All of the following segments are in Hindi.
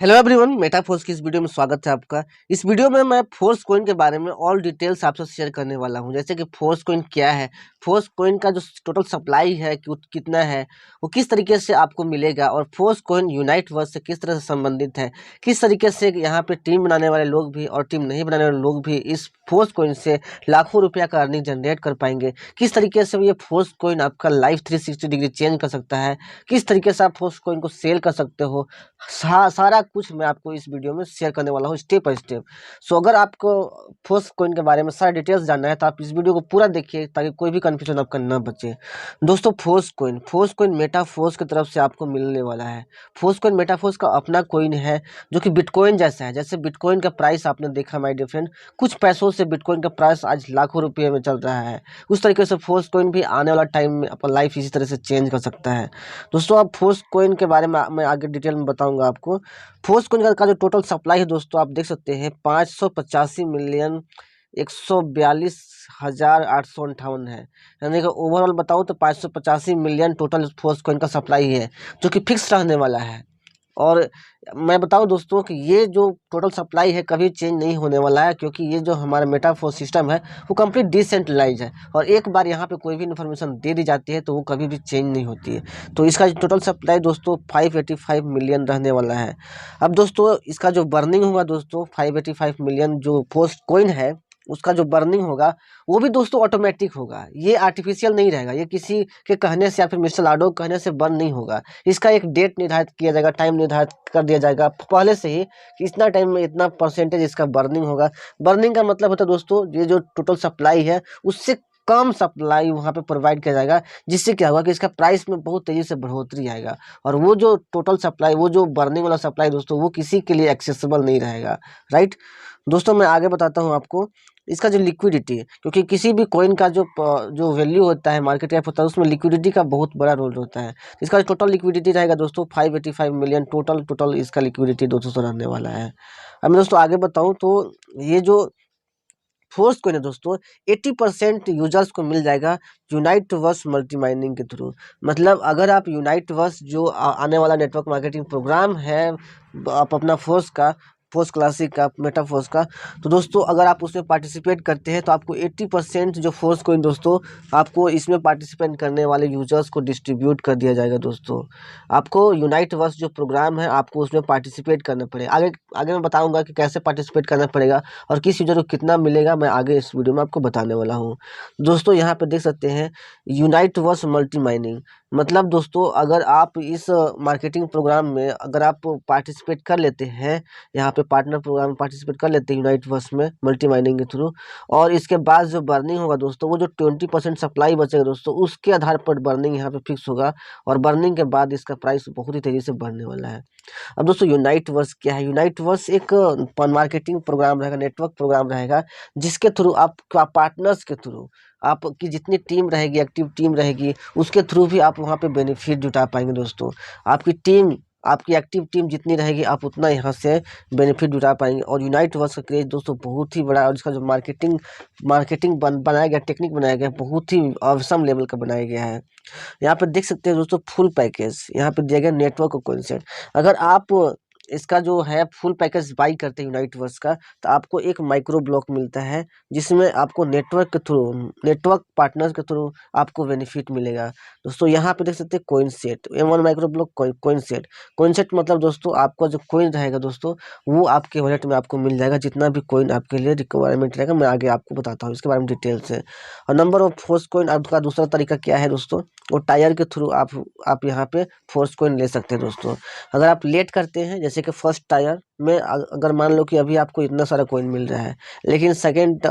हेलो एवरीवन, मेटाफोर्स की इस वीडियो में स्वागत है आपका। इस वीडियो में मैं फोर्स कॉइन के बारे में ऑल डिटेल्स आपसे शेयर करने वाला हूं। जैसे कि फोर्स कॉइन क्या है, फोर्स कॉइन का जो टोटल सप्लाई है कितना है, वो किस तरीके से आपको मिलेगा, और फोर्स कॉइन यूनाइट वर्स से किस तरह से संबंधित है, किस तरीके से यहाँ पे टीम बनाने वाले लोग भी और टीम नहीं बनाने वाले लोग भी इस फोर्स कॉइन से लाखों रुपया का अर्निंग जनरेट कर पाएंगे, किस तरीके से ये फोर्स कॉइन आपका लाइफ 360 डिग्री चेंज कर सकता है, किस तरीके से आप फोर्स कॉइन को सेल कर सकते हो, सारा कुछ मैं आपको इस वीडियो में शेयर करने वाला हूँ स्टेप बाय स्टेप। सो अगर आपको फोर्स कॉइन के बारे में सारा डिटेल्स जानना है तो आप इस वीडियो को पूरा देखिए ताकि कोई भी कंफ्यूजन आपका ना बचे। दोस्तों, फोर्स कॉइन मेटाफोर्स की तरफ से आपको मिलने वाला है। फोर्स कॉइन मेटाफोर्स का अपना कॉइन है जो कि बिटकॉइन जैसा है। जैसे बिटकॉइन का प्राइस आपने देखा माय डियर फ्रेंड, कुछ पैसों से बिटकॉइन का प्राइस आज लाखों रुपये में चल रहा है। उस तरीके से फोर्स कॉइन भी आने वाला टाइम में अपना लाइफ इसी तरह से चेंज कर सकता है। दोस्तों, आप फोर्स कॉइन के बारे में मैं आगे डिटेल में बताऊंगा आपको। फोर्स कॉइन का जो टोटल सप्लाई है दोस्तों, आप देख सकते हैं 585,142,858 है। यानी कि ओवरऑल बताऊं तो 585 मिलियन टोटल फोर्स कॉइन का सप्लाई है जो कि फिक्स रहने वाला है। और मैं बताऊं दोस्तों कि ये जो टोटल सप्लाई है कभी चेंज नहीं होने वाला है, क्योंकि ये जो हमारा मेटाफोर्स सिस्टम है वो कंप्लीट डिसेंट्रलाइज है, और एक बार यहाँ पे कोई भी इन्फॉर्मेशन दे दी जाती है तो वो कभी भी चेंज नहीं होती है। तो इसका टोटल सप्लाई दोस्तों 585 मिलियन रहने वाला है। अब दोस्तों, इसका जो बर्निंग होगा दोस्तों, 585 मिलियन जो फोर्स कॉइन है उसका जो बर्निंग होगा वो भी दोस्तों ऑटोमेटिक होगा। ये आर्टिफिशियल नहीं रहेगा, ये किसी के कहने से या फिर मिस्टर लाडो के कहने से बर्न नहीं होगा। इसका एक डेट निर्धारित किया जाएगा, टाइम निर्धारित कर दिया जाएगा पहले से ही कि इतना टाइम में इतना परसेंटेज इसका बर्निंग होगा। बर्निंग का मतलब होता है दोस्तों, ये जो टोटल सप्लाई है उससे कम सप्लाई वहाँ पे प्रोवाइड किया जाएगा, जिससे क्या होगा कि इसका प्राइस में बहुत तेजी से बढ़ोतरी आएगा। और वो जो टोटल सप्लाई, वो जो बर्निंग वाला सप्लाई दोस्तों, वो किसी के लिए एक्सेसिबल नहीं रहेगा। राइट दोस्तों, मैं आगे बताता हूँ आपको इसका जो लिक्विडिटी, क्योंकि किसी भी कॉइन का जो वैल्यू होता है, मार्केट कैप होता है, उसमें लिक्विडिटी का बहुत बड़ा रोल होता है। इसका टोटल लिक्विडिटी रहेगा दोस्तों 585 मिलियन टोटल इसका लिक्विडिटी दोस्तों रहने वाला है। अब मैं दोस्तों आगे बताऊं तो ये जो फोर्स कॉइन है दोस्तों 80% यूजर्स को मिल जाएगा यूनाइट वर्स मल्टी माइनिंग के थ्रू। मतलब अगर आप यूनाइट वर्स जो आने वाला नेटवर्क मार्केटिंग प्रोग्राम है, आप अपना फोर्स क्लासिक का, मेटाफोर्स का, तो दोस्तों अगर आप उसमें पार्टिसिपेट करते हैं तो आपको 80% जो फोर्स कॉइन दोस्तों आपको इसमें पार्टिसिपेट करने वाले यूजर्स को डिस्ट्रीब्यूट कर दिया जाएगा। दोस्तों, आपको यूनाइट वर्स जो प्रोग्राम है आपको उसमें पार्टिसिपेट करना पड़ेगा। आगे आगे मैं बताऊंगा कि कैसे पार्टिसिपेट करना पड़ेगा और किस यूजर को कितना मिलेगा, मैं आगे इस वीडियो में आपको बताने वाला हूँ। दोस्तों, यहाँ पे देख सकते हैं यूनाइट वर्स मल्टी माइनिंग। मतलब दोस्तों, अगर आप इस मार्केटिंग प्रोग्राम में अगर आप पार्टिसिपेट कर लेते हैं, यहाँ पे पार्टनर प्रोग्राम में पार्टिसिपेट कर लेते हैं यूनाइट वर्स में मल्टी माइनिंग के थ्रू, और इसके बाद जो बर्निंग होगा दोस्तों, वो जो 20% सप्लाई बचेगा दोस्तों, उसके आधार पर बर्निंग यहाँ पे फिक्स होगा, और बर्निंग के बाद इसका प्राइस बहुत ही तेजी से बढ़ने वाला है। अब दोस्तों, यूनाइट वर्स क्या है? यूनाइट वर्स एक मार्केटिंग प्रोग्राम रहेगा, नेटवर्क प्रोग्राम रहेगा, जिसके थ्रू आप पार्टनर्स के थ्रू आपकी जितनी टीम रहेगी, एक्टिव टीम रहेगी, उसके थ्रू भी आप वहाँ पे बेनिफिट जुटा पाएंगे। दोस्तों, आपकी एक्टिव टीम जितनी रहेगी आप उतना यहाँ से बेनिफिट जुटा पाएंगे। और यूनाइट वर्स का क्रेज दोस्तों बहुत ही बड़ा है, और इसका जो मार्केटिंग बनाया गया, टेक्निक बनाया गया, बहुत ही ऑसम लेवल का बनाया गया है। यहाँ पे देख सकते हैं दोस्तों फुल पैकेज यहाँ पे दिया गया नेटवर्क कॉन्सेप्ट। अगर आप इसका जो है फुल पैकेज बाई करते हैं यूनाइट वर्स का, तो आपको एक माइक्रो ब्लॉक मिलता है जिसमें आपको नेटवर्क पार्टनर के थ्रू आपको बेनिफिट मिलेगा। दोस्तों, यहाँ पे देख सकते हैं coin set, M1 micro block coin set मतलब दोस्तों आपका जो कॉइन रहेगा दोस्तों, वो आपके वॉलेट में आपको मिल जाएगा, जितना भी कॉइन आपके लिए रिक्वायरमेंट रहेगा मैं आगे आपको बताता हूँ इसके बारे में डिटेल से। और नंबर ऑफ फोर्स कॉइन आपका दूसरा तरीका क्या है दोस्तों, वो टायर के थ्रू आप यहाँ पे फोर्स कॉइन ले सकते हैं। दोस्तों, अगर आप लेट करते हैं, जैसे कि फर्स्ट टायर में अगर मान लो कि अभी आपको इतना सारा कॉइन मिल रहा है, लेकिन सेकेंड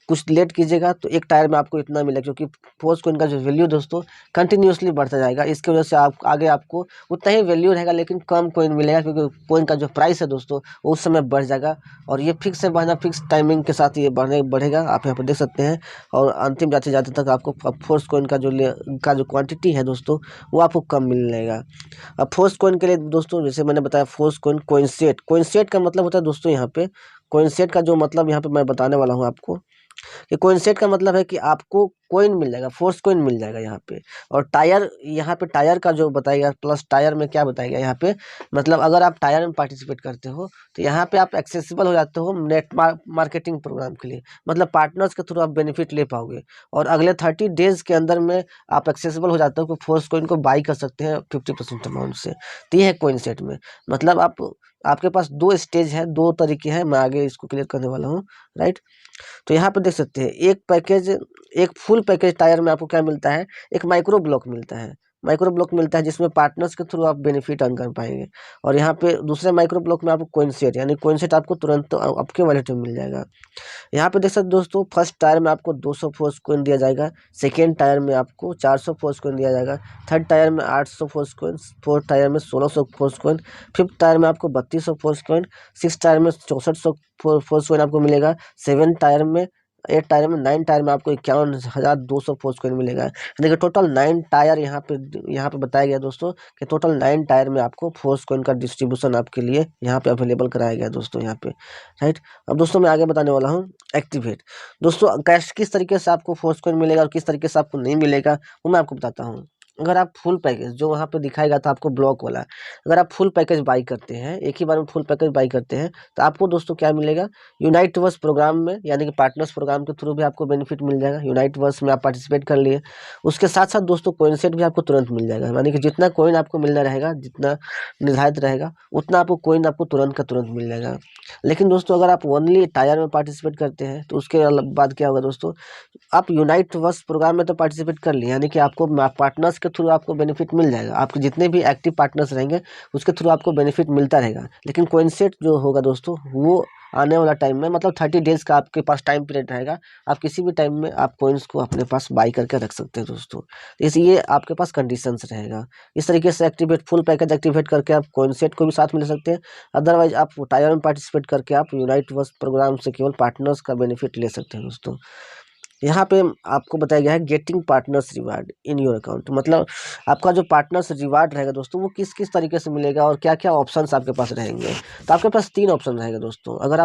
कुछ लेट कीजिएगा तो एक टायर में आपको इतना मिलेगा, क्योंकि फोर्स कॉइन का जो वैल्यू दोस्तों कंटिन्यूसली बढ़ता जाएगा। इसकी वजह से आप आगे आपको उतना ही वैल्यू रहेगा लेकिन कम कॉइन मिलेगा, क्योंकि कॉइन का जो प्राइस है दोस्तों वो उस समय बढ़ जाएगा, और ये फिक्स है बढ़ना, फिक्स टाइमिंग के साथ ये बढ़ेगा। आप यहाँ पर देख सकते हैं, और अंतिम जाते जाते तक आपको फोर्स कॉइन का जो क्वांटिटी है दोस्तों वो आपको कम मिलेगा। अब फोर्स कॉइन के लिए दोस्तों, जैसे मैंने बताया, फोर्स कॉइन सेट का मतलब होता है दोस्तों, यहाँ पे कॉइन सेट का जो मतलब यहाँ पे मैं बताने वाला हूँ आपको, कि कॉइन सेट का मतलब है कि आपको कोइन मिल जाएगा, फोर्स कोइन मिल जाएगा यहाँ पे। और टायर, यहाँ पे टायर का जो बताएगा प्लस टायर में क्या बताएगा यहाँ पे, मतलब अगर आप टायर में पार्टिसिपेट करते हो तो यहाँ पे आप एक्सेसिबल हो जाते हो नेट मार्केटिंग प्रोग्राम के लिए, मतलब पार्टनर्स के थ्रू आप बेनिफिट ले पाओगे। और अगले 30 डेज के अंदर में आप एक्सेसिबल हो जाते हो कि फोर्स कोइन को बाई कर सकते हैं 50% अमाउंट से। तो ये है कोइन सेट में, मतलब आपके पास 2 स्टेज है, 2 तरीके हैं, मैं आगे इसको क्लियर करने वाला हूँ, राइट। तो यहाँ पे देख सकते हैं एक फुल पैकेज टायर में आपको क्या मिलता है, एक माइक्रो ब्लॉक मिलता है, माइक्रो ब्लॉक मिलता है जिसमें पार्टनर्स के थ्रू आप बेनिफिट अर्न कर पाएंगे। और यहाँ पे दूसरे माइक्रो ब्लॉक में आपको कोइन सेट, यानी कोइन सेट आपको तुरंत आपके वॉलेट में मिल जाएगा। यहाँ पे देख सकते दोस्तों, फर्स्ट टायर में आपको 200 फोर्स कोइन दिया जाएगा, सेकेंड टायर में आपको 400 फोर्स कोइन दिया जाएगा, थर्ड टायर में 800 फोर्स कोइन, फोर्थ टायर में 1600 फोर्स कोइन, फिफ्थ टायर में आपको 3200 फोर्स कोइन, सिक्स टायर में 6400 फोर्स कोइन आपको मिलेगा, सेवन टायर में 8 टायर में 9 टायर में आपको 51,200 फोर्स कोइन मिलेगा। यानी कि टोटल 9 टायर यहाँ पे बताया गया दोस्तों कि टोटल 9 टायर में आपको फोर्स कोइन का डिस्ट्रीब्यूशन आपके लिए यहाँ पे अवेलेबल कराया गया दोस्तों यहाँ पे, राइट। अब दोस्तों मैं आगे बताने वाला हूँ एक्टिवेट। दोस्तों कैश किस तरीके से आपको फोर्स कोइन मिलेगा और किस तरीके से आपको नहीं मिलेगा वो मैं आपको बताता हूँ। अगर आप फुल पैकेज जो वहाँ पे दिखाया गया था आपको ब्लॉक वाला, अगर आप फुल पैकेज बाई करते हैं, एक ही बार में फुल पैकेज बाई करते हैं, तो आपको दोस्तों क्या मिलेगा, यूनाइट वर्स प्रोग्राम में यानी कि पार्टनर्स प्रोग्राम के थ्रू भी आपको बेनिफिट मिल जाएगा। यूनाइट वर्स में आप पार्टिसिपेट कर लिए, उसके साथ साथ दोस्तों कोइन सेट भी आपको तुरंत मिल जाएगा, यानी कि जितना कोइन आपको मिलना रहेगा, जितना निर्धारित रहेगा उतना आपको कोइन आपको तुरंत का तुरंत मिल जाएगा। लेकिन दोस्तों अगर आप ओनली टायर में पार्टिसिपेट करते हैं तो उसके बाद क्या होगा दोस्तों, आप यूनाइट वर्स प्रोग्राम में तो पार्टिसिपेट कर लिए, यानी कि आपको पार्टनर्स के थ्रू आपको बेनिफिट मिल जाएगा, आपके जितने भी एक्टिव पार्टनर्स रहेंगे उसके थ्रू आपको बेनिफिट मिलता रहेगा। लेकिन कोइन सेट जो होगा दोस्तों वो आने वाला टाइम में, मतलब 30 डेज का आपके पास टाइम पीरियड रहेगा, आप किसी भी टाइम में आप कोइंस को अपने पास बाई करके रख सकते हैं दोस्तों। इसलिए आपके पास कंडीशंस रहेगा। इस तरीके से एक्टिवेट फुल पैकेज एक्टिवेट करके आप कोइन सेट को भी साथ में ले सकते हैं, अदरवाइज आप टायर में पार्टिसिपेट करके आप यूनाइट वर्स प्रोग्राम से केवल पार्टनर्स का बेनिफिट ले सकते हैं दोस्तों। यहाँ पे आपको बताया गया है getting partners reward in your account, मतलब आपका जो पार्टनर्स रिवार्ड रहेगा दोस्तों वो किस किस तरीके से मिलेगा और क्या क्या ऑप्शंस आपके पास रहेंगे। तो आपके पास 3 ऑप्शन रहेगा दोस्तों। अगर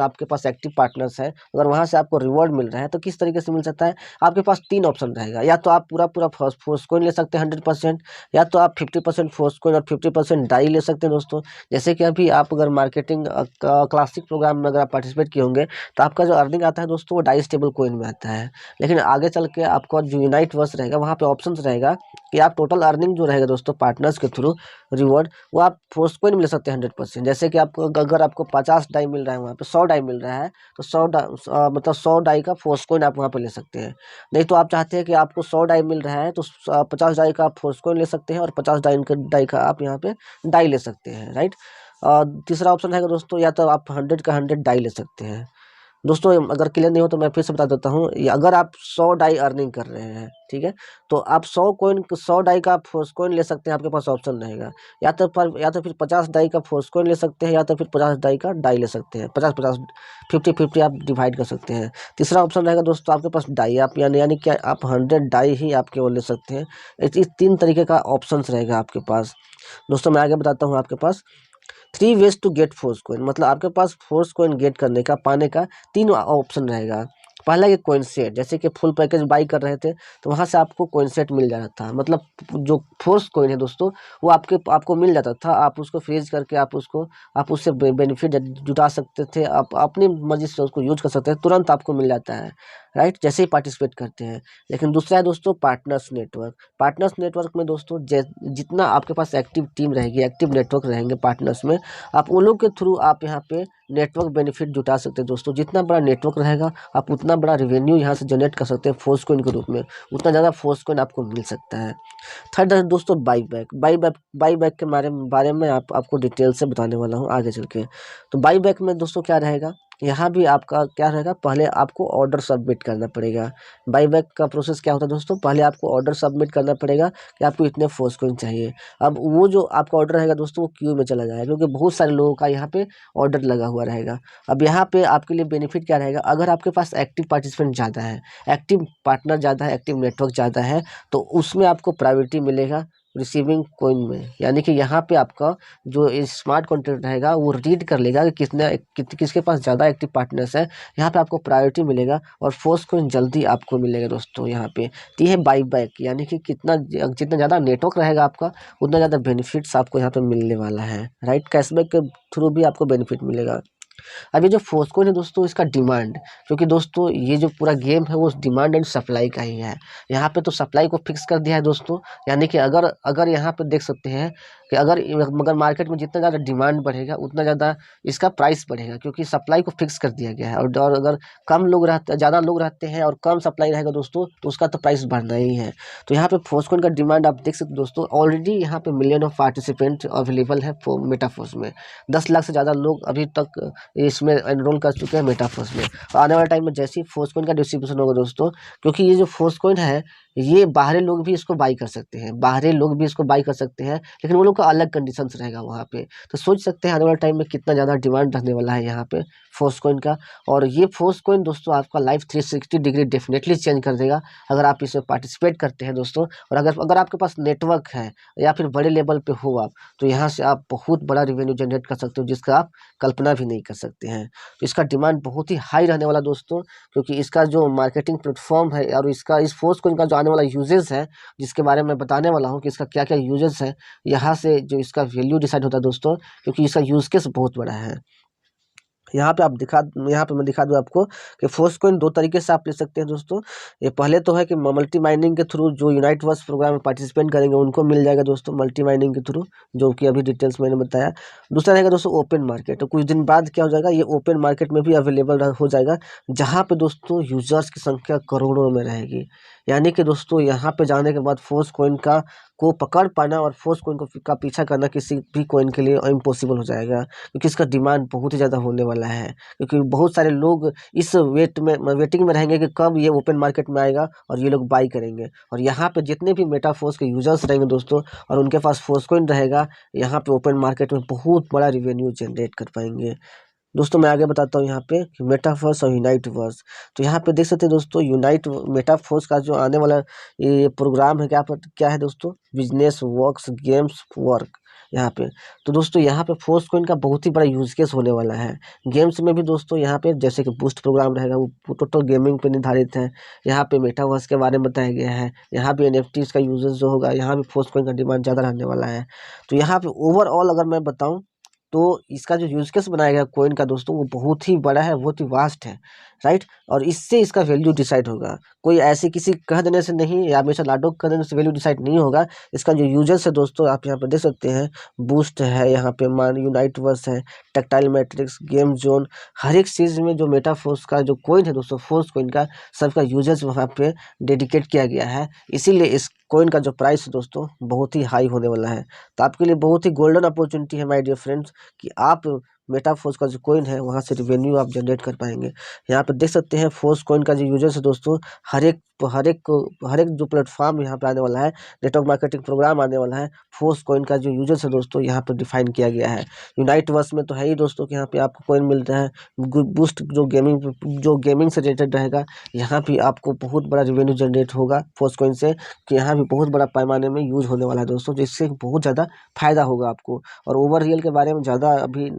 आपके पास एक्टिव पार्टनर्स है, अगर वहाँ से आपको रिवॉर्ड मिल रहा है तो किस तरीके से मिल सकता है, आपके पास 3 ऑप्शन रहेगा। या तो आप पूरा फोर्स कोइन ले सकते हैं 100%, या तो आप 50% फोर्स कोइन और 50% डाई ले सकते हैं दोस्तों। जैसे कि अभी आप अगर मार्केटिंग क्लासिक प्रोग्राम में अगर आप पार्टिसिपेट किए होंगे तो आपका जो अर्निंग आता है दोस्तों वो डाई स्टेबल कोइन में आता है। लेकिन आगे चल के आपका जो यूनाइट वर्स रहेगा वहाँ पे ऑप्शंस रहेगा कि आप टोटल अर्निंग जो रहेगा दोस्तों पार्टनर्स के थ्रू रिवॉर्ड वो आप फोर्स कोइन में ले सकते हैं 100%। जैसे कि आपको अगर आपको 50 डाई मिल रहा है वहाँ पे 100 डाई मिल रहा है तो मतलब 100 डाई का फोर्स कोइन आप वहाँ पे ले सकते हैं। नहीं तो आप चाहते हैं कि आपको 100 डाई मिल रहा है तो 50 डाई का आप फोर्स कोइन ले सकते हैं और 50 डाई का आप यहाँ पे डाई ले सकते हैं, राइट। तीसरा ऑप्शन है दोस्तों, या तो आप 100 का 100 डाई ले सकते हैं। दोस्तों अगर क्लियर नहीं हो तो मैं फिर से बता देता हूँ, अगर आप 100 डाई अर्निंग कर रहे हैं, ठीक है, तो आप 100 डाई का फोर्स कोइन ले सकते हैं, आपके पास ऑप्शन रहेगा। या तो फिर 50 डाई का फोर्स कोइन ले सकते हैं, या तो फिर 50 डाई का डाई ले सकते हैं, 50-50 50-50 आप डिवाइड कर सकते हैं। तीसरा ऑप्शन रहेगा दोस्तों आपके पास डाई, आप यानी कि आप 100 डाई ही आप केवल ले सकते हैं। इस 3 तरीके का ऑप्शन रहेगा आपके पास दोस्तों। मैं आगे बताता हूँ, आपके पास 3 ways to get force coin, मतलब आपके पास फोर्स कोइन गेट करने का पाने का 3 ऑप्शन रहेगा। पहला ये कोइन सेट, जैसे कि फुल पैकेज बाई कर रहे थे तो वहाँ से आपको कोइन सेट मिल जाता था, मतलब जो फोर्स कोइन है दोस्तों वो आपको मिल जाता था, आप उसको फ्रीज करके आप उससे बेनिफिट जुटा सकते थे, आप अपनी मर्जी से उसको यूज कर सकते हैं, तुरंत आपको मिल जाता है, राइट, जैसे ही पार्टिसिपेट करते हैं। लेकिन दूसरा है दोस्तों पार्टनर्स नेटवर्क में दोस्तों जितना आपके पास एक्टिव टीम रहेगी, एक्टिव नेटवर्क रहेंगे पार्टनर्स में, आप उन लोग के थ्रू आप यहाँ पे नेटवर्क बेनिफिट जुटा सकते हैं दोस्तों। जितना बड़ा नेटवर्क रहेगा आप उतना बड़ा रेवेन्यू यहाँ से जनरेट कर सकते हैं फोर्स कोइन के रूप में, उतना ज़्यादा फोर्स कोइन आपको मिल सकता है। थर्ड है दोस्तों बाई बैक के बारे में आपको डिटेल से बताने वाला हूँ आगे चल के। तो बाई बैक में दोस्तों क्या रहेगा, यहाँ भी आपका क्या रहेगा, पहले आपको ऑर्डर सबमिट करना पड़ेगा। बाई बैक का प्रोसेस क्या होता है दोस्तों, पहले आपको ऑर्डर सबमिट करना पड़ेगा कि आपको इतने फोर्स कोइन चाहिए। अब वो जो आपका ऑर्डर रहेगा दोस्तों वो क्यू में चला जाएगा, क्योंकि बहुत सारे लोगों का यहाँ पे ऑर्डर लगा हुआ रहेगा। अब यहाँ पे आपके लिए बेनिफिट क्या रहेगा, अगर आपके पास एक्टिव पार्टिसिपेंट ज़्यादा है, एक्टिव पार्टनर ज़्यादा है, एक्टिव नेटवर्क ज़्यादा है, तो उसमें आपको प्रायोरिटी मिलेगा रिसीविंग कॉइन में, यानी कि यहाँ पे आपका जो स्मार्ट कॉन्ट्रैक्ट रहेगा वो रीड कर लेगा कि किसके पास ज़्यादा एक्टिव पार्टनर्स है। यहाँ पे आपको प्रायोरिटी मिलेगा और फोर्स कॉइन जल्दी आपको मिलेगा दोस्तों यहाँ पे। तो ये है बाई बैक, यानी कि जितना ज़्यादा नेटवर्क रहेगा आपका उतना ज़्यादा बेनिफिट्स आपको यहाँ पे मिलने वाला है, राइट। कैशबैक के थ्रू भी आपको बेनिफिट मिलेगा। अब ये जो फोर्सकॉइन है दोस्तों, इसका डिमांड, क्योंकि दोस्तों ये जो पूरा गेम है वो डिमांड एंड सप्लाई का ही है। यहाँ पे तो सप्लाई को फिक्स कर दिया है दोस्तों, यानी कि अगर अगर यहाँ पे देख सकते हैं कि अगर मार्केट में जितना ज़्यादा डिमांड बढ़ेगा उतना ज़्यादा इसका प्राइस बढ़ेगा, क्योंकि सप्लाई को फिक्स कर दिया गया है। और अगर ज़्यादा लोग रहते हैं और कम सप्लाई रहेगा दोस्तों तो उसका तो प्राइस बढ़ना ही है। तो यहाँ पे फोर्सकॉइन का डिमांड आप देख सकते हो दोस्तों, ऑलरेडी यहाँ पे मिलियन ऑफ पार्टिसिपेंट अवेलेबल है मेटाफोर्स में। 10 लाख से ज़्यादा लोग अभी तक इसमें एनरोल कर चुके हैं मेटाफोर्स में। और आने वाले टाइम में जैसे ही फोर्सकॉइन का डिस्ट्रीब्यूशन होगा दोस्तों, क्योंकि ये जो फोर्सकॉइन है ये बाहरी लोग भी इसको बाई कर सकते हैं, लेकिन वो लोग का अलग कंडीशंस रहेगा वहाँ पे। तो सोच सकते हैं आने वाले टाइम में कितना ज़्यादा डिमांड रहने वाला है यहाँ पे फोर्सकॉइन का। और ये फोर्सकॉइन दोस्तों आपका लाइफ 360 डिग्री डेफिनेटली चेंज कर देगा अगर आप इसमें पार्टिसिपेट करते हैं दोस्तों। और अगर आपके पास नेटवर्क है या फिर बड़े लेवल पे हो आप, तो यहाँ से आप बहुत बड़ा रेवेन्यू जनरेट कर सकते हो जिसका आप कल्पना भी नहीं कर सकते हैं। तो इसका डिमांड बहुत ही हाई रहने वाला दोस्तों, क्योंकि इसका जो मार्केटिंग प्लेटफॉर्म है और इस फोर्सकॉइन का जो आने वाला यूजेस है, जिसके बारे में बताने वाला हूँ कि इसका क्या क्या यूजेस है, यहाँ से जो इसका वैल्यू डिसाइड होता है दोस्तों, क्योंकि इसका यूज केस बहुत बड़ा है। यहाँ पे मैं दिखा दूँ आपको कि फोर्सकॉइन 2 तरीके से आप ले सकते हैं दोस्तों। ये पहले तो है कि मल्टी माइनिंग के थ्रू जो यूनाइट वर्स प्रोग्राम में पार्टिसिपेट करेंगे उनको मिल जाएगा दोस्तों मल्टी माइनिंग के थ्रू, जो कि अभी डिटेल्स मैंने बताया। दूसरा रहेगा दोस्तों ओपन मार्केट। तो कुछ दिन बाद क्या हो जाएगा, ये ओपन मार्केट में भी अवेलेबल हो जाएगा, जहाँ पे दोस्तों यूजर्स की संख्या करोड़ों में रहेगी। यानी कि दोस्तों यहाँ पे जाने के बाद फोर्सकॉइन को पकड़ पाना और फोर्सकॉइन का पीछा करना किसी भी कॉइन के लिए इम्पॉसिबल हो जाएगा, क्योंकि इसका डिमांड बहुत ही ज़्यादा होने वाला है। क्योंकि बहुत सारे लोग इस वेटिंग में रहेंगे कि कब ये ओपन मार्केट में आएगा और ये लोग बाई करेंगे। और यहाँ पे जितने भी मेटाफोर्स के यूजर्स रहेंगे दोस्तों और उनके पास फोर्सकॉइन रहेगा, यहाँ पे ओपन मार्केट में बहुत बड़ा रिवेन्यू जनरेट कर पाएंगे। दोस्तों मैं आगे बताता हूँ यहाँ पे कि मेटाफर्स और यूनाइट वर्स। तो यहाँ पे देख सकते हैं दोस्तों मेटाफर्स का जो आने वाला ये प्रोग्राम है, क्या है दोस्तों, बिजनेस वर्क्स गेम्स वर्क यहाँ पे। तो दोस्तों यहाँ पे फोर्सकॉइन का बहुत ही बड़ा यूज केस होने वाला है। गेम्स में भी दोस्तों यहाँ पे जैसे कि बूस्ट प्रोग्राम रहेगा, वो टोटल गेमिंग पे निर्धारित है। यहाँ पे मेटावर्स के बारे में बताया गया है। यहाँ पे एनएफटीज का यूजेस जो होगा, यहाँ भी फोर्सकॉइन का डिमांड ज़्यादा रहने वाला है। तो यहाँ पे ओवरऑल अगर मैं बताऊँ तो इसका जो यूज केस बनाया गया कोइन का दोस्तों, वो बहुत ही बड़ा है, बहुत ही वास्ट है, राइट। और इससे इसका वैल्यू डिसाइड होगा। कोई ऐसे किसी कह देने से नहीं या हमेशा लाडो कह देने से वैल्यू डिसाइड नहीं होगा। इसका जो यूजर्स है दोस्तों, आप यहाँ पे देख सकते हैं, बूस्ट है, यहाँ पे मान यूनाइट वर्स है, टेक्टाइल मैट्रिक्स, गेम जोन, हर एक चीज़ में जो मेटाफोर्स का जो कोइन है दोस्तों, फोर्स कोइन का सबका यूजर्स वहाँ पे डेडिकेट किया गया है। इसीलिए इस कोइन का जो प्राइस है दोस्तों बहुत ही हाई होने वाला है। तो आपके लिए बहुत ही गोल्डन अपॉर्चुनिटी है माय डियर फ्रेंड्स, कि आप मेटाफोर्स का जो कोइन है वहाँ से रिवेन्यू आप जनरेट कर पाएंगे। यहाँ पे देख सकते हैं फोर्स कोइन का जो यूजर्स है दोस्तों, हर एक जो प्लेटफॉर्म यहाँ पे आने वाला है, नेटवर्क मार्केटिंग प्रोग्राम आने वाला है, फोर्स कोइन का जो यूजर्स है दोस्तों यहाँ पे डिफाइन किया गया है। यूनाइट वर्स में तो है ही दोस्तों कि यहाँ पे आपको कोइन मिलता है। बूस्ट जो गेमिंग से रिलेटेड रहेगा, यहाँ भी आपको बहुत बड़ा रिवेन्यू जनरेट होगा फोर्स कोइन से, कि यहाँ भी बहुत बड़ा पैमाने में यूज होने वाला है दोस्तों, जिससे बहुत ज़्यादा फायदा होगा आपको। और ओवर रियल के बारे में ज़्यादा अभी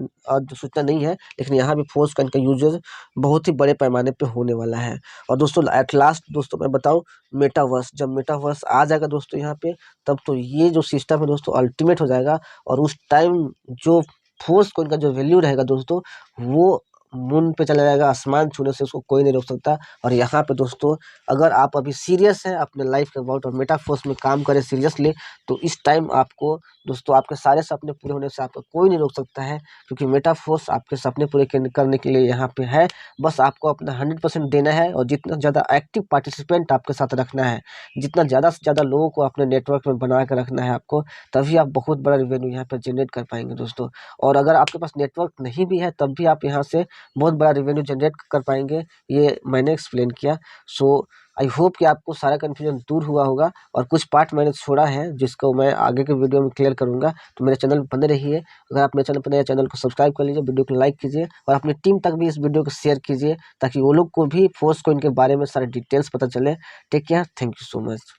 सूचना नहीं है, लेकिन यहाँ भी फोर्स कोइन का यूजेस बहुत ही बड़े पैमाने पे होने वाला है। और दोस्तों एट लास्ट दोस्तों मैं बताऊँ, मेटावर्स, जब मेटावर्स आ जाएगा दोस्तों यहाँ पे, तब तो ये जो सिस्टम है दोस्तों अल्टीमेट हो जाएगा। और उस टाइम जो फोर्स कोइन का जो वैल्यू रहेगा दोस्तों, वो मून पे चला जाएगा, आसमान छूने से उसको कोई नहीं रोक सकता। और यहाँ पे दोस्तों अगर आप अभी सीरियस हैं अपने लाइफ के अबाउट और मेटाफोर्स में काम करें सीरियसली, तो इस टाइम आपको दोस्तों आपके सारे सपने पूरे होने से आपको कोई नहीं रोक सकता है, क्योंकि मेटाफोर्स आपके सपने पूरे करने के लिए यहाँ पे है। बस आपको अपना 100% देना है और जितना ज़्यादा एक्टिव पार्टिसिपेंट आपके साथ रखना है, जितना ज़्यादा से ज़्यादा लोगों को अपने नेटवर्क में बना कर रखना है आपको, तभी आप बहुत बड़ा रेवेन्यू यहाँ पर जनरेट कर पाएंगे दोस्तों। और अगर आपके पास नेटवर्क नहीं भी है तब भी आप यहाँ से बहुत बड़ा रेवेन्यू जनरेट कर पाएंगे, ये मैंने एक्सप्लेन किया। सो आई होप कि आपको सारा कन्फ्यूजन दूर हुआ होगा, और कुछ पार्ट मैंने छोड़ा है जिसको मैं आगे के वीडियो में क्लियर करूंगा। तो मेरे चैनल पर बने रहिए। अगर आप मेरे चैनल पर नए, चैनल को सब्सक्राइब कर लीजिए, वीडियो को लाइक कीजिए और अपनी टीम तक भी इस वीडियो को शेयर कीजिए, ताकि वो लोग को भी फोर्स कोइन के बारे में सारे डिटेल्स पता चले। Take care, thank you so much.